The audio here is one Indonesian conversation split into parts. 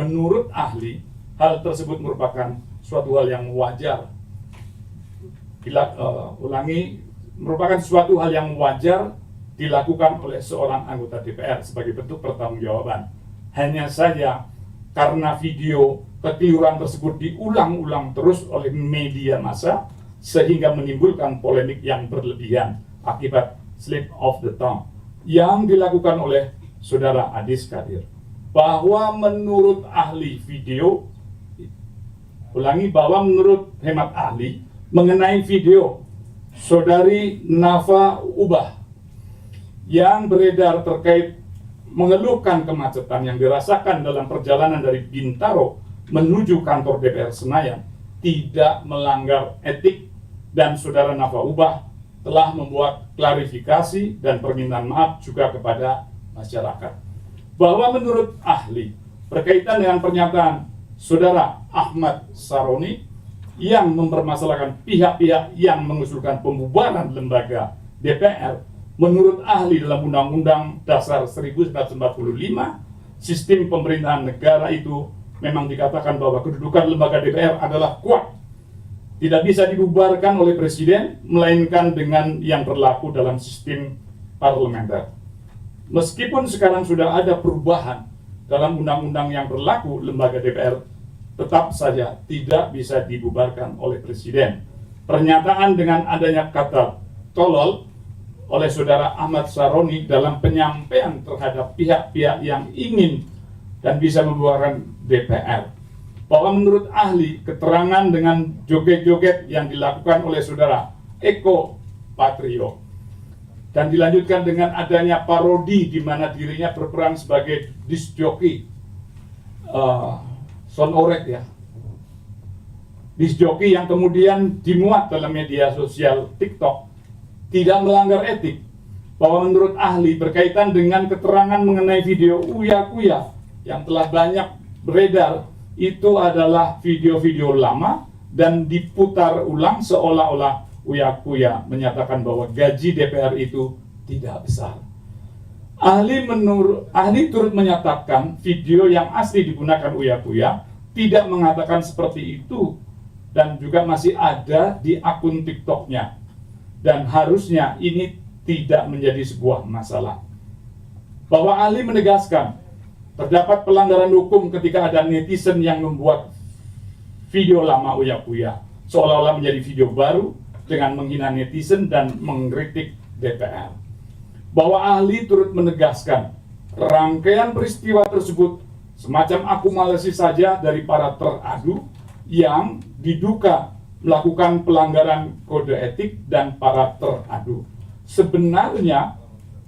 menurut ahli, hal tersebut merupakan suatu hal yang wajar. Merupakan suatu hal yang wajar dilakukan oleh seorang anggota DPR sebagai bentuk pertanggungjawaban. Hanya saja karena video kekeliruan tersebut diulang-ulang terus oleh media massa sehingga menimbulkan polemik yang berlebihan akibat slip of the tongue yang dilakukan oleh saudara Adis Kadir. Bahwa menurut ahli video, bahwa menurut hemat ahli mengenai video saudari Nafa Ubah yang beredar terkait mengeluhkan kemacetan yang dirasakan dalam perjalanan dari Bintaro menuju kantor DPR Senayan tidak melanggar etik, dan saudara Nafa Ubah telah membuat klarifikasi dan permintaan maaf juga kepada masyarakat. Bahwa menurut ahli berkaitan dengan pernyataan saudara Ahmad Saroni yang mempermasalahkan pihak-pihak yang mengusulkan pembubaran lembaga DPR, menurut ahli dalam Undang-Undang Dasar 1945, sistem pemerintahan negara itu memang dikatakan bahwa kedudukan lembaga DPR adalah kuat, tidak bisa dibubarkan oleh presiden, melainkan dengan yang berlaku dalam sistem parlementer. Meskipun sekarang sudah ada perubahan dalam undang-undang yang berlaku, lembaga DPR tetap saja tidak bisa dibubarkan oleh presiden. Pernyataan dengan adanya kata tolol oleh saudara Ahmad Saroni dalam penyampaian terhadap pihak-pihak yang ingin dan bisa membubarkan DPR. Bahwa menurut ahli, keterangan dengan joget-joget yang dilakukan oleh saudara Eko Patrio dan dilanjutkan dengan adanya parodi di mana dirinya berperan sebagai disc jockey, sound orek ya, disc jockey yang kemudian dimuat dalam media sosial TikTok, tidak melanggar etik. Bahwa menurut ahli berkaitan dengan keterangan mengenai video Uya Kuya yang telah banyak beredar, itu adalah video-video lama dan diputar ulang seolah-olah Uya Kuya menyatakan bahwa gaji DPR itu tidak besar. Ahli turut menyatakan video yang asli digunakan Uya Kuya tidak mengatakan seperti itu dan juga masih ada di akun TikToknya, dan harusnya ini tidak menjadi sebuah masalah. Bahwa ahli menegaskan terdapat pelanggaran hukum ketika ada netizen yang membuat video lama Uya Kuya seolah-olah menjadi video baru dengan menghina netizen dan mengkritik DPR. Bahwa ahli turut menegaskan rangkaian peristiwa tersebut semacam akumulasi saja dari para teradu yang diduga melakukan pelanggaran kode etik, dan para teradu sebenarnya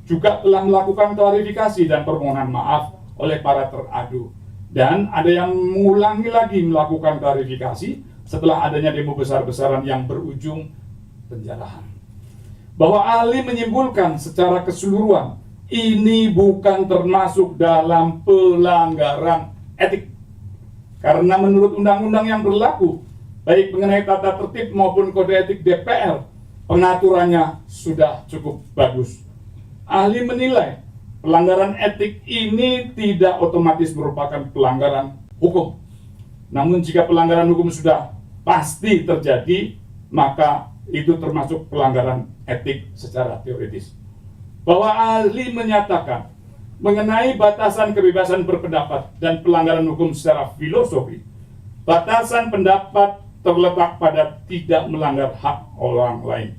juga telah melakukan klarifikasi dan permohonan maaf oleh para teradu, dan ada yang mengulangi lagi melakukan klarifikasi setelah adanya demo besar-besaran yang berujung penjarahan. Bahwa ahli menyimpulkan secara keseluruhan ini bukan termasuk dalam pelanggaran etik, karena menurut undang-undang yang berlaku baik mengenai tata tertib maupun kode etik DPR, pengaturannya sudah cukup bagus. Ahli menilai pelanggaran etik ini tidak otomatis merupakan pelanggaran hukum. Namun jika pelanggaran hukum sudah pasti terjadi, maka itu termasuk pelanggaran etik secara teoritis. Bahwa ahli menyatakan mengenai batasan kebebasan berpendapat dan pelanggaran hukum secara filosofi, batasan pendapat terletak pada tidak melanggar hak orang lain.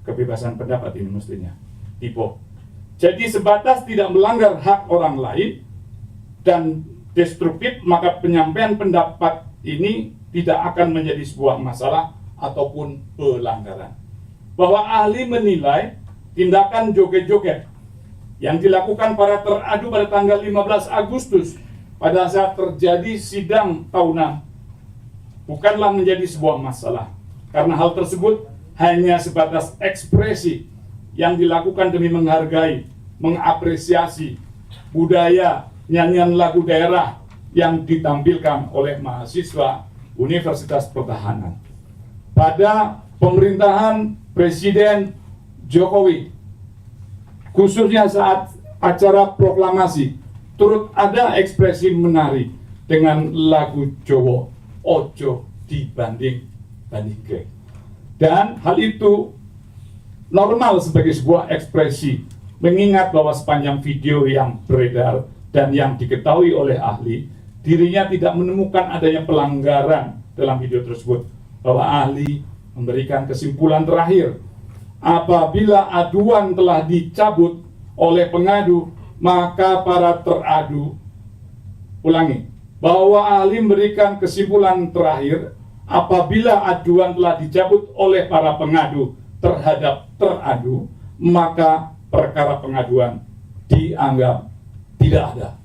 Kebebasan pendapat ini mestinya tipe. Jadi sebatas tidak melanggar hak orang lain dan destruktif, maka penyampaian pendapat ini tidak akan menjadi sebuah masalah ataupun pelanggaran. Bahwa ahli menilai tindakan joget-joget yang dilakukan para teradu pada tanggal 15 Agustus pada saat terjadi sidang tahunan bukanlah menjadi sebuah masalah, karena hal tersebut hanya sebatas ekspresi yang dilakukan demi menghargai, mengapresiasi budaya nyanyian lagu daerah yang ditampilkan oleh mahasiswa Universitas Pertahanan pada pemerintahan Presiden Jokowi, khususnya saat acara proklamasi turut ada ekspresi menari dengan lagu Jawa Ojo dibanding-bandingke. Dan hal itu normal sebagai sebuah ekspresi, mengingat bahwa sepanjang video yang beredar dan yang diketahui oleh ahli, dirinya tidak menemukan adanya pelanggaran dalam video tersebut, bahwa ahli memberikan kesimpulan terakhir, apabila aduan telah dicabut oleh pengadu, maka para teradu, ulangi, bahwa ahli memberikan kesimpulan terakhir, apabila aduan telah dicabut oleh para pengadu terhadap teradu, maka perkara pengaduan dianggap tidak ada.